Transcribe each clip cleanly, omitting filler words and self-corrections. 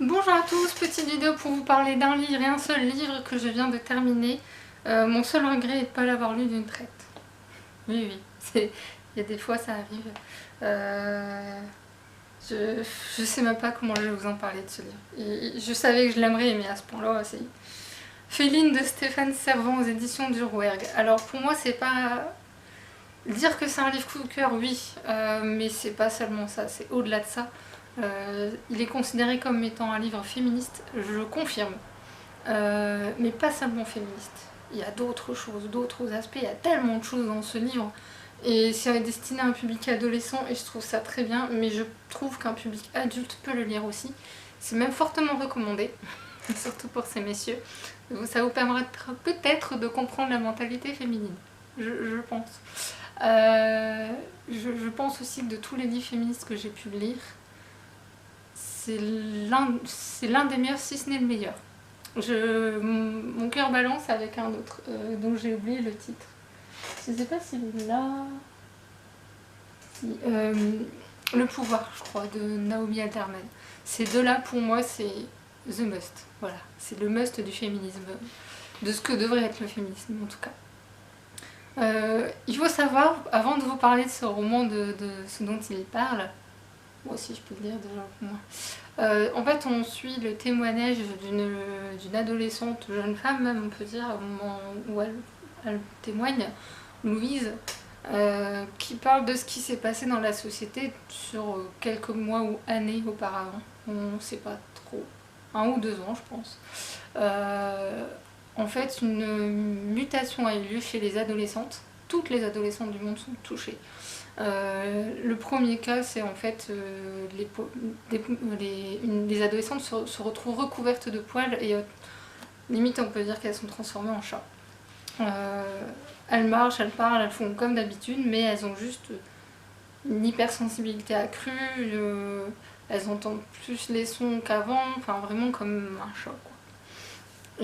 Bonjour à tous, petite vidéo pour vous parler d'un livre et un seul livre que je viens de terminer. Mon seul regret est de ne pas l'avoir lu d'une traite. Oui, il y a des fois ça arrive. Euh, je sais même pas comment je vais vous en parler de ce livre. Je savais que je l'aimerais, mais à ce point-là, c'est Féline de Stéphane Servan aux éditions du Rouergue. Alors pour moi, c'est pas... Dire que c'est un livre coup de cœur, oui, mais c'est pas seulement ça, c'est au-delà de ça. Il est considéré comme étant un livre féministe, je confirme, mais pas seulement féministe. Il y a d'autres choses, d'autres aspects, il y a tellement de choses dans ce livre. Et c'est destiné à un public adolescent et je trouve ça très bien, mais je trouve qu'un public adulte peut le lire aussi. C'est même fortement recommandé, surtout pour ces messieurs. Ça vous permettra peut-être de comprendre la mentalité féminine, je pense. Je pense aussi que de tous les livres féministes que j'ai pu lire, c'est l'un des meilleurs, si ce n'est le meilleur. Mon cœur balance avec un autre, dont j'ai oublié le titre. Je ne sais pas s'il est là. Si, Le pouvoir, je crois, de Naomi Alderman. Ces deux-là, pour moi, c'est the must. Voilà, c'est le must du féminisme, de ce que devrait être le féminisme en tout cas. Il faut savoir, avant de vous parler de ce roman, de ce dont il parle, moi aussi je peux le dire déjà pour moi. En fait, on suit le témoignage d'une adolescente, jeune femme même, on peut dire, au moment où elle témoigne, Louise, qui parle de ce qui s'est passé dans la société sur quelques mois ou années auparavant. On ne sait pas trop, 1 ou 2 ans je pense. En fait, une mutation a eu lieu chez les adolescentes. Toutes les adolescentes du monde sont touchées. Le premier cas, c'est en fait les adolescentes se retrouvent recouvertes de poils et limite on peut dire qu'elles sont transformées en chats. Elles marchent, elles parlent, elles font comme d'habitude, mais elles ont juste une hypersensibilité accrue, elles entendent plus les sons qu'avant, enfin vraiment comme un chat quoi.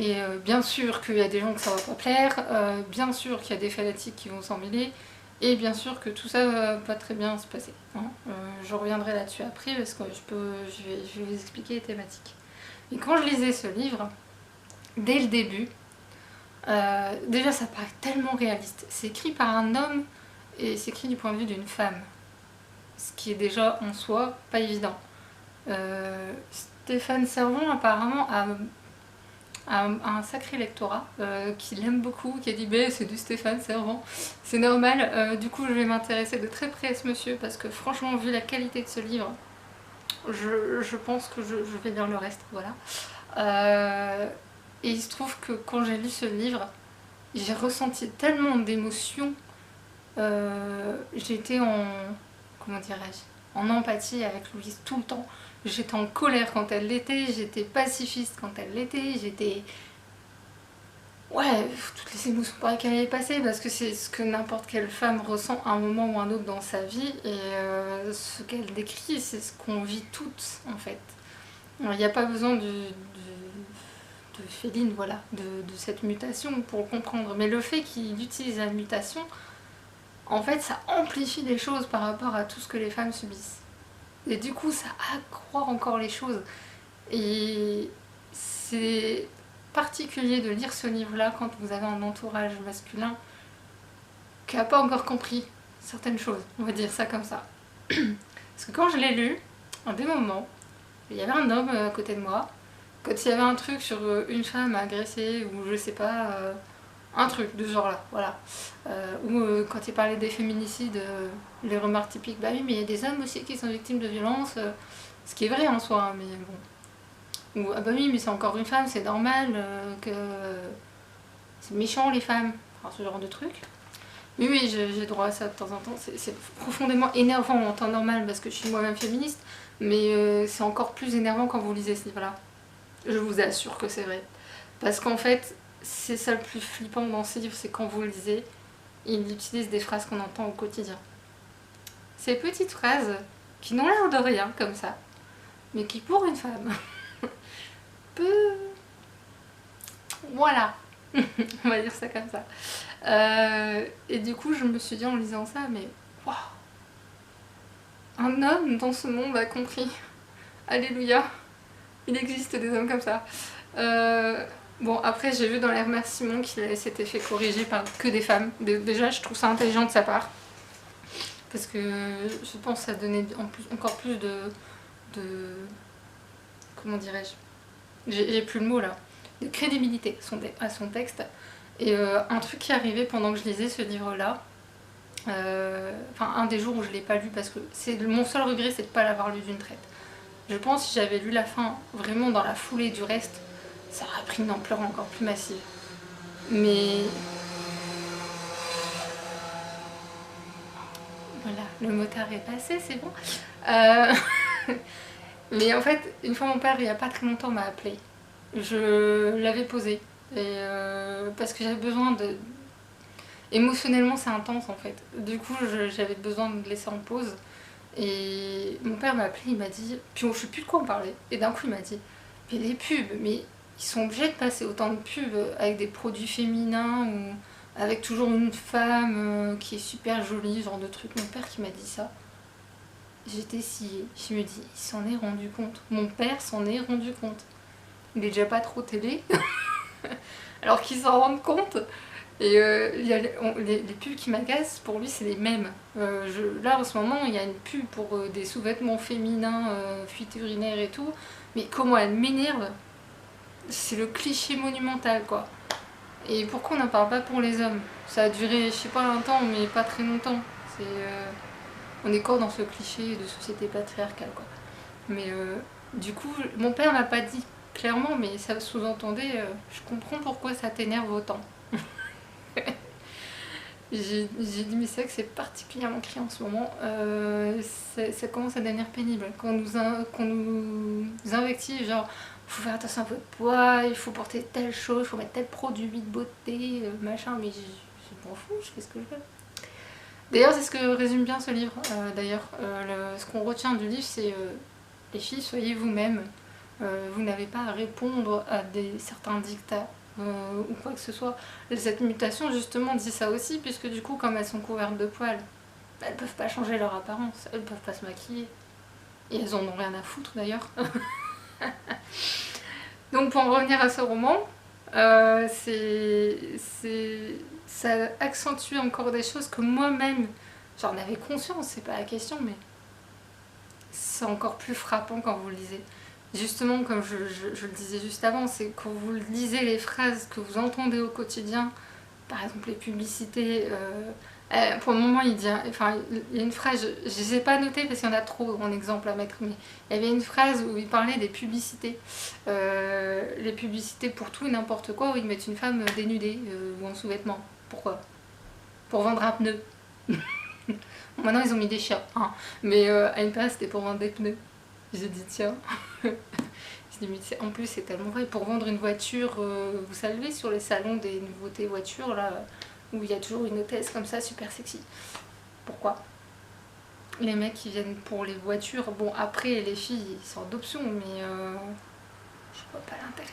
Et bien sûr qu'il y a des gens que ça va pas plaire, bien sûr qu'il y a des fanatiques qui vont s'en mêler, et bien sûr que tout ça va pas très bien se passer. Hein. Je reviendrai là-dessus après parce que je vais vous expliquer les thématiques. Et quand je lisais ce livre, dès le début, déjà ça paraît tellement réaliste. C'est écrit par un homme et c'est écrit du point de vue d'une femme. Ce qui est déjà en soi pas évident. Stéphane Servan apparemment a un sacré lectorat qui l'aime beaucoup, qui a dit bah, c'est du Stéphane Servan, c'est normal. Du coup je vais m'intéresser de très près à ce monsieur parce que franchement vu la qualité de ce livre, je pense que je vais lire le reste, voilà. Et il se trouve que quand j'ai lu ce livre, j'ai ressenti tellement d'émotions, j'étais comment dirais-je, en empathie avec Louise tout le temps. J'étais en colère quand elle l'était, j'étais pacifiste quand elle l'était, j'étais... Ouais, toutes les émotions par lesquelles elle est passée, parce que c'est ce que n'importe quelle femme ressent à un moment ou un autre dans sa vie, et ce qu'elle décrit, c'est ce qu'on vit toutes, en fait. Alors, il n'y a pas besoin de Féline, voilà, de cette mutation pour comprendre, mais le fait qu'il utilise la mutation, en fait, ça amplifie les choses par rapport à tout ce que les femmes subissent. Et du coup, ça accroît encore les choses. Et c'est particulier de lire ce livre-là quand vous avez un entourage masculin qui n'a pas encore compris certaines choses, on va dire ça comme ça. Parce que quand je l'ai lu, à des moments, il y avait un homme à côté de moi, quand il y avait un truc sur une femme agressée ou je sais pas, un truc de ce genre-là, voilà. Ou quand il parlait des féminicides, les remarques typiques, bah oui, mais il y a des hommes aussi qui sont victimes de violences, ce qui est vrai en soi, hein, mais bon. Ou ah bah oui, mais c'est encore une femme, c'est normal que c'est méchant les femmes, enfin ce genre de truc. Mais oui, j'ai droit à ça de temps en temps, c'est profondément énervant en temps normal parce que je suis moi-même féministe, mais c'est encore plus énervant quand vous lisez ce livre-là. Je vous assure que c'est vrai. Parce qu'en fait, c'est ça le plus flippant dans ces livres, c'est quand vous le lisez, il utilise des phrases qu'on entend au quotidien. Ces petites phrases qui n'ont l'air de rien, comme ça, mais qui pour une femme peut... Voilà, on va dire ça comme ça. Et du coup, je me suis dit en lisant ça, mais waouh, un homme dans ce monde a compris. Alléluia. Il existe des hommes comme ça. Bon, après, j'ai vu dans les remerciements qu'il s'était fait corriger par que des femmes. Déjà, je trouve ça intelligent de sa part. Parce que je pense que ça donnait encore plus de comment dirais-je, j'ai plus le mot là, de crédibilité à son texte. Et un truc qui est arrivé pendant que je lisais ce livre-là, enfin un des jours où je l'ai pas lu, parce que mon seul regret, c'est de pas l'avoir lu d'une traite. Je pense que si j'avais lu la fin vraiment dans la foulée du reste, ça aurait pris une ampleur encore plus massive. Mais voilà, le motard est passé, c'est bon. Mais en fait, une fois mon père, il n'y a pas très longtemps, m'a appelé. Je l'avais posé. Et parce que j'avais besoin de... Émotionnellement, c'est intense en fait. Du coup, j'avais besoin de le laisser en pause. Et mon père m'a appelé, il m'a dit... Puis je sais plus de quoi on parlait. Et d'un coup, il m'a dit, mais les pubs, mais ils sont obligés de passer autant de pubs avec des produits féminins ou avec toujours une femme qui est super jolie, genre de truc. Mon père qui m'a dit ça. J'étais sciée. Je me dis, il s'en est rendu compte. Mon père s'en est rendu compte. Il est déjà pas trop télé. Alors qu'il s'en rende compte. Et les pubs qui m'agacent, pour lui, c'est les mêmes. Là, en ce moment, il y a une pub pour des sous-vêtements féminins, fuite urinaire et tout. Mais comment elle m'énerve. C'est le cliché monumental, quoi. Et pourquoi on n'en parle pas pour les hommes? Ça a duré, je sais pas, un temps, mais pas très longtemps. On est encore dans ce cliché de société patriarcale, quoi. Mais du coup, mon père m'a pas dit clairement, mais ça sous-entendait, je comprends pourquoi ça t'énerve autant. J'ai dit, mais c'est vrai que c'est particulièrement criant en ce moment. Ça commence à devenir pénible. Quand qu'on nous invective, genre, il faut faire attention à votre poids, il faut porter telle chose, il faut mettre tel produit de beauté, machin, mais je m'en fous, je fais ce que je veux. D'ailleurs, c'est ce que résume bien ce livre. Ce qu'on retient du livre, c'est les filles, soyez vous-même. Vous n'avez pas à répondre à certains dictats ou quoi que ce soit. Cette mutation, justement, dit ça aussi, puisque du coup, comme elles sont couvertes de poils, elles peuvent pas changer leur apparence, elles peuvent pas se maquiller. Et elles en ont rien à foutre d'ailleurs. Donc, pour en revenir à ce roman, ça accentue encore des choses que moi-même, j'en avais conscience, c'est pas la question, mais c'est encore plus frappant quand vous le lisez. Justement, comme je le disais juste avant, c'est quand vous lisez les phrases que vous entendez au quotidien, par exemple les publicités, pour le moment il y a une phrase, je ne les ai pas notées parce qu'il y en a trop en exemple à mettre, mais il y avait une phrase où il parlait des publicités, les publicités pour tout et n'importe quoi, où ils mettent une femme dénudée ou en sous-vêtements. Pourquoi? Pour vendre un pneu. Maintenant ils ont mis des chiens, hein. Mais à une place c'était pour vendre des pneus. J'ai dit tiens, en plus c'est tellement vrai, pour vendre une voiture, vous savez sur les salons des nouveautés voitures là, où il y a toujours une hôtesse comme ça super sexy. Pourquoi? Les mecs qui viennent pour les voitures, bon après les filles ils sortent d'options, mais je vois pas l'intérêt.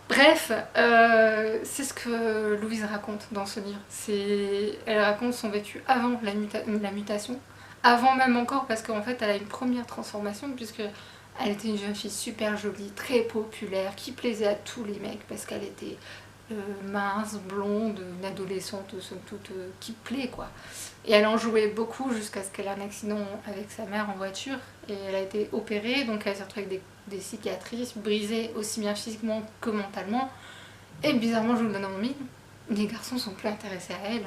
Bref, c'est ce que Louise raconte dans ce livre. Elle raconte son vécu avant la mutation. Avant même encore, parce qu'en fait elle a une première transformation, puisque elle était une jeune fille super jolie, très populaire, qui plaisait à tous les mecs, parce qu'elle était mince, blonde, une adolescente somme toute qui plaît quoi. Et elle en jouait beaucoup jusqu'à ce qu'elle ait un accident avec sa mère en voiture, et elle a été opérée, donc elle s'est retrouvée avec des cicatrices, brisées aussi bien physiquement que mentalement. Et bizarrement, je vous le donne en mille, les garçons sont plus intéressés à elle,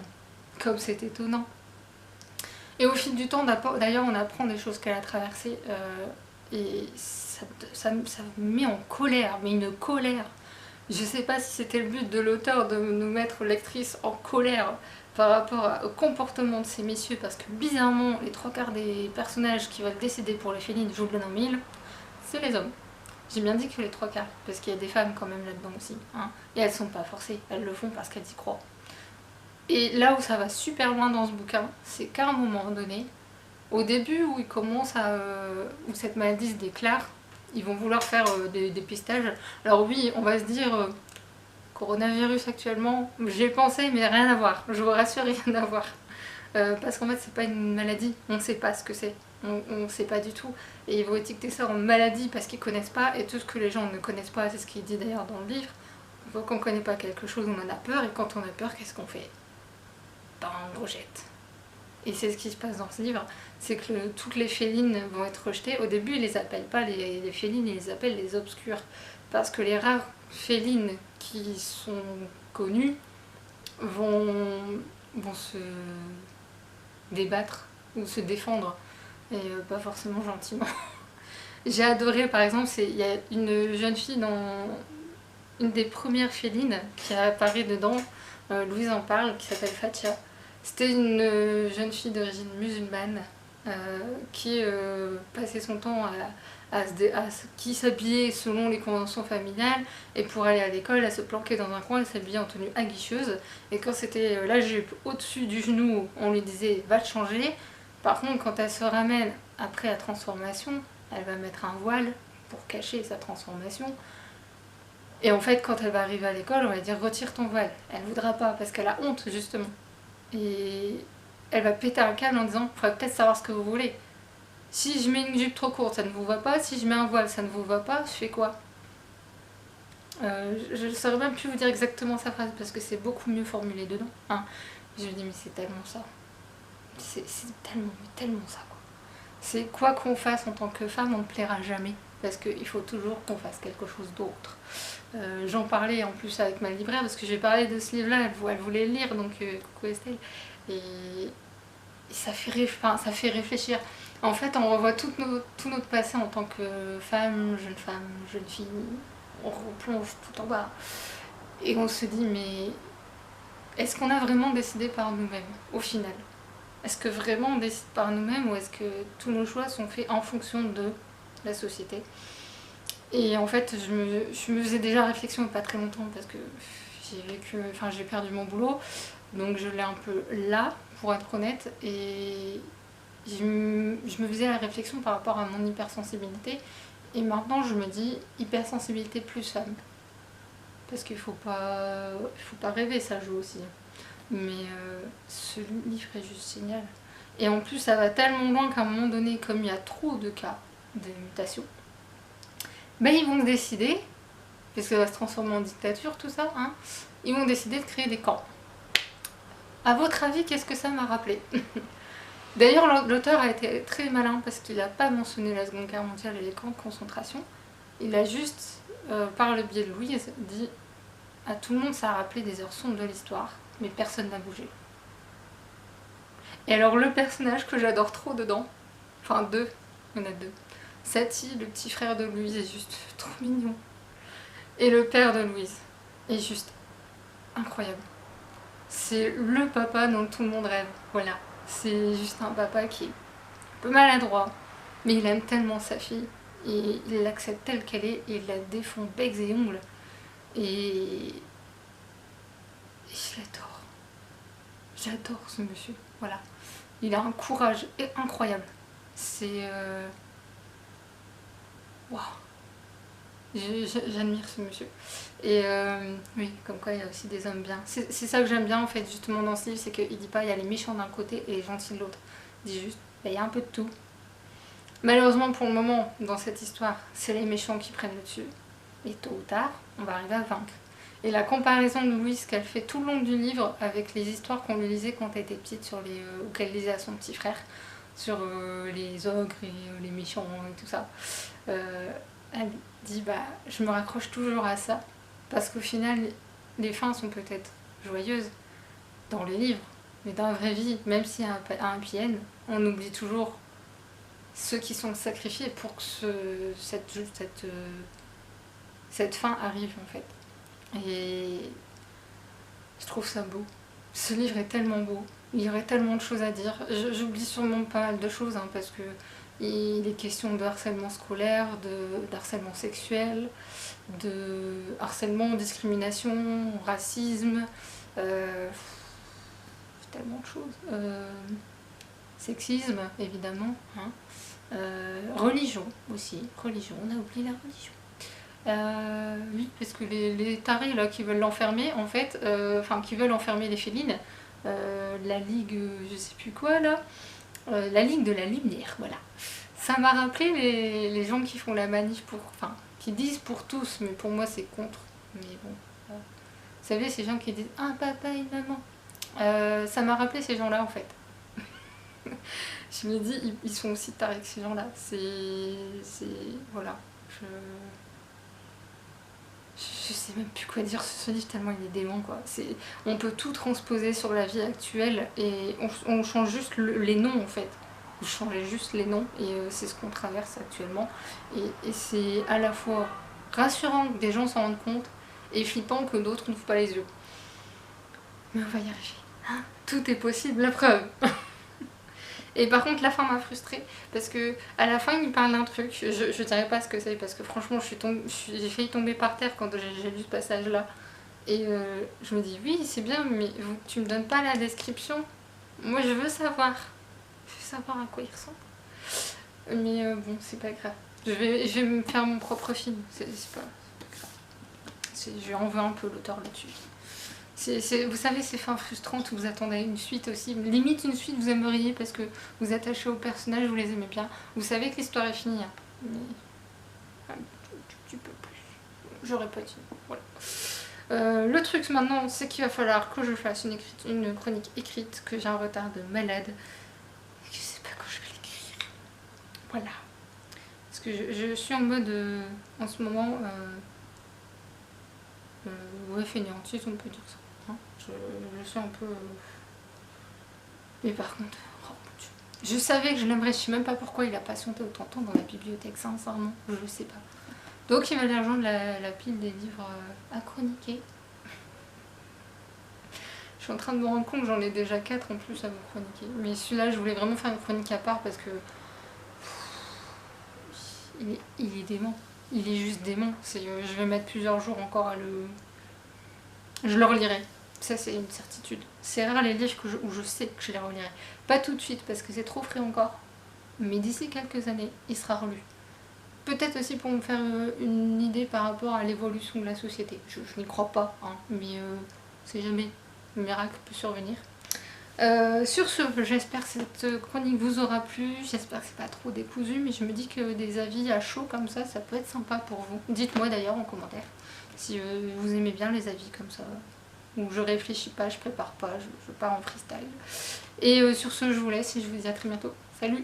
comme c'est étonnant. Et au fil du temps, d'ailleurs, on apprend des choses qu'elle a traversées, et ça me met en colère, mais une colère. Je sais pas si c'était le but de l'auteur de nous mettre lectrice en colère par rapport au comportement de ces messieurs, parce que bizarrement, les 3/4 des personnages qui veulent décéder pour les félines, je vous le donne en mille, c'est les hommes. J'ai bien dit que les 3/4, parce qu'il y a des femmes quand même là-dedans aussi, hein, et elles sont pas forcées, elles le font parce qu'elles y croient. Et là où ça va super loin dans ce bouquin, c'est qu'à un moment donné, au début où où cette maladie se déclare, ils vont vouloir faire des dépistages. Alors oui, on va se dire, coronavirus actuellement, j'y ai pensé mais rien à voir, je vous rassure, rien à voir. Parce qu'en fait c'est pas une maladie, on ne sait pas ce que c'est. On sait pas du tout. Et ils vont étiqueter ça en maladie parce qu'ils connaissent pas, et tout ce que les gens ne connaissent pas, c'est ce qu'il dit d'ailleurs dans le livre. Donc on connaît pas quelque chose, on en a peur, et quand on a peur, qu'est-ce qu'on fait? Ben on rejette. Et c'est ce qui se passe dans ce livre, c'est que toutes les félines vont être rejetées. Au début, ils les appellent pas les félines, ils les appellent les obscures. Parce que les rares félines qui sont connues vont se débattre ou se défendre, et pas forcément gentiment. J'ai adoré, par exemple, il y a une jeune fille dans une des premières félines qui apparaît dedans, Louise en parle, qui s'appelle Fatia. C'était une jeune fille d'origine musulmane qui passait son temps qui s'habillait selon les conventions familiales, et pour aller à l'école, elle se planquait dans un coin, elle s'habillait en tenue aguicheuse, et quand c'était la jupe au-dessus du genou, on lui disait va te changer. Par contre, quand elle se ramène après la transformation, elle va mettre un voile pour cacher sa transformation. Et en fait, quand elle va arriver à l'école, on va dire retire ton voile. Elle voudra pas parce qu'elle a honte, justement. Et elle va péter un câble en disant il faudrait peut-être savoir ce que vous voulez. Si je mets une jupe trop courte, ça ne vous va pas. Si je mets un voile, ça ne vous va pas. Je fais quoi? Je ne saurais même plus vous dire exactement sa phrase parce que c'est beaucoup mieux formulé dedans. Hein. Je me dis mais c'est tellement ça. C'est tellement ça, quoi. C'est quoi qu'on fasse en tant que femme, on ne plaira jamais. Parce qu'il faut toujours qu'on fasse quelque chose d'autre. J'en parlais en plus avec ma libraire parce que j'ai parlé de ce livre-là, elle voulait le lire, donc coucou Estelle. Et ça fait réfléchir. En fait, on revoit tout notre passé en tant que femme, jeune fille. On replonge tout en bas. Et on se dit, mais est-ce qu'on a vraiment décidé par nous-mêmes, au final? Est-ce que vraiment on décide par nous-mêmes, ou est-ce que tous nos choix sont faits en fonction de la société? Et en fait, je me faisais déjà réflexion il n'y a pas très longtemps parce que j'ai perdu mon boulot, donc je l'ai un peu là, pour être honnête, et je me faisais la réflexion par rapport à mon hypersensibilité, et maintenant je me dis hypersensibilité plus femme. Parce qu'il faut pas rêver, ça joue aussi. Mais ce livre est juste génial. Et en plus, ça va tellement loin qu'à un moment donné, comme il y a trop de cas de mutation, ben ils vont décider, parce que ça va se transformer en dictature, tout ça, hein, ils vont décider de créer des camps. À votre avis, qu'est-ce que ça m'a rappelé? D'ailleurs, l'auteur a été très malin parce qu'il n'a pas mentionné la Seconde Guerre mondiale et les camps de concentration. Il a juste, par le biais de Louise, dit à tout le monde ça a rappelé des heures sombres de l'histoire, mais personne n'a bougé. Et alors le personnage que j'adore trop dedans, enfin deux, il y en a deux. Satie, le petit frère de Louise, est juste trop mignon. Et le père de Louise est juste incroyable. C'est le papa dont tout le monde rêve, voilà. C'est juste un papa qui est un peu maladroit, mais il aime tellement sa fille, et il l'accepte telle qu'elle est, et il la défend becs et ongles, et je l'adore. J'adore ce monsieur, voilà. Il a un courage incroyable. C'est... Waouh. J'admire ce monsieur. Et oui, comme quoi il y a aussi des hommes bien. C'est ça que j'aime bien en fait justement dans ce livre, c'est qu'il dit pas il y a les méchants d'un côté et les gentils de l'autre. Il dit juste il y a un peu de tout. Malheureusement pour le moment dans cette histoire, c'est les méchants qui prennent le dessus. Et tôt ou tard, on va arriver à vaincre. Et la comparaison de Louise qu'elle fait tout le long du livre avec les histoires qu'on lui lisait quand elle était petite, ou qu'elle lisait à son petit frère, sur les ogres et les méchants et tout ça, elle dit bah je me raccroche toujours à ça parce qu'au final les fins sont peut-être joyeuses dans les livres, mais dans la vraie vie, même s'il y a un happy end, on oublie toujours ceux qui sont sacrifiés pour que cette fin arrive en fait. Et je trouve ça beau. Ce livre est tellement beau, il y aurait tellement de choses à dire. J'oublie sûrement pas mal de choses hein, parce que il est question de harcèlement scolaire, d'harcèlement sexuel, de harcèlement, discrimination, racisme, tellement de choses. Sexisme, évidemment. Hein. Religion aussi. Religion, on a oublié la religion. Oui, parce que les tarés là, qui veulent l'enfermer, en fait, qui veulent enfermer les félines, la ligue, je sais plus quoi là, La Ligue de la Lumière, voilà. Ça m'a rappelé les gens qui font la manif pour... Enfin, qui disent pour tous, mais pour moi c'est contre. Mais bon, voilà. Vous savez, ces gens qui disent un papa, une maman. Ça m'a rappelé ces gens-là en fait. Je me dis, ils sont aussi tarés que ces gens-là. Voilà. Je sais même plus quoi dire sur ce livre tellement il est dément quoi. On peut tout transposer sur la vie actuelle et on change juste les noms en fait. Vous changez juste les noms et c'est ce qu'on traverse actuellement. Et c'est à la fois rassurant que des gens s'en rendent compte et flippant que d'autres n'ouvrent pas les yeux. Mais on va y arriver. Hein, tout est possible, la preuve. Et par contre la fin m'a frustrée parce que à la fin il me parle d'un truc, je dirais pas ce que c'est parce que franchement j'ai failli tomber par terre quand j'ai lu ce passage là. Et je me dis oui c'est bien mais tu me donnes pas la description, moi je veux savoir à quoi il ressemble. Mais bon c'est pas grave, je vais me faire mon propre film, c'est pas grave. Je en veux un peu l'auteur là-dessus. Vous savez, ces fins frustrantes où vous attendez une suite aussi, limite une suite vous aimeriez parce que vous attachez aux personnages, vous les aimez bien, vous savez que l'histoire est finie, hein. Mais un petit peu plus, j'aurais pas dit, voilà. Le truc maintenant, c'est qu'il va falloir que je fasse une chronique écrite, que j'ai un retard de malade, et que je sais pas quand je vais l'écrire, voilà. Parce que je suis en mode, en ce moment, ouais, fainéantise, on peut dire ça. Je suis un peu... Mais par contre, oh mon Dieu. Je savais que je l'aimerais, je sais même pas pourquoi il a patienté autant de temps dans la bibliothèque, sincèrement, je sais pas. Donc il va aller rejoindre la pile des livres à chroniquer. Je suis en train de me rendre compte que j'en ai déjà 4 en plus à vous chroniquer. Mais celui-là, je voulais vraiment faire une chronique à part parce que... Il est dément. Il est juste dément. Je vais mettre plusieurs jours encore à le... Je le relirai. Ça c'est une certitude. C'est rare les livres où je sais que je les relirai. Pas tout de suite parce que c'est trop frais encore. Mais d'ici quelques années, il sera relu. Peut-être aussi pour me faire une idée par rapport à l'évolution de la société. Je n'y crois pas, hein, mais c'est jamais. Le miracle peut survenir. Sur ce, j'espère que cette chronique vous aura plu. J'espère que c'est pas trop décousu, mais je me dis que des avis à chaud comme ça peut être sympa pour vous. Dites-moi d'ailleurs en commentaire si vous aimez bien les avis comme ça. Où je réfléchis pas, je prépare pas, je pars en freestyle. Et sur ce, je vous laisse et je vous dis à très bientôt. Salut!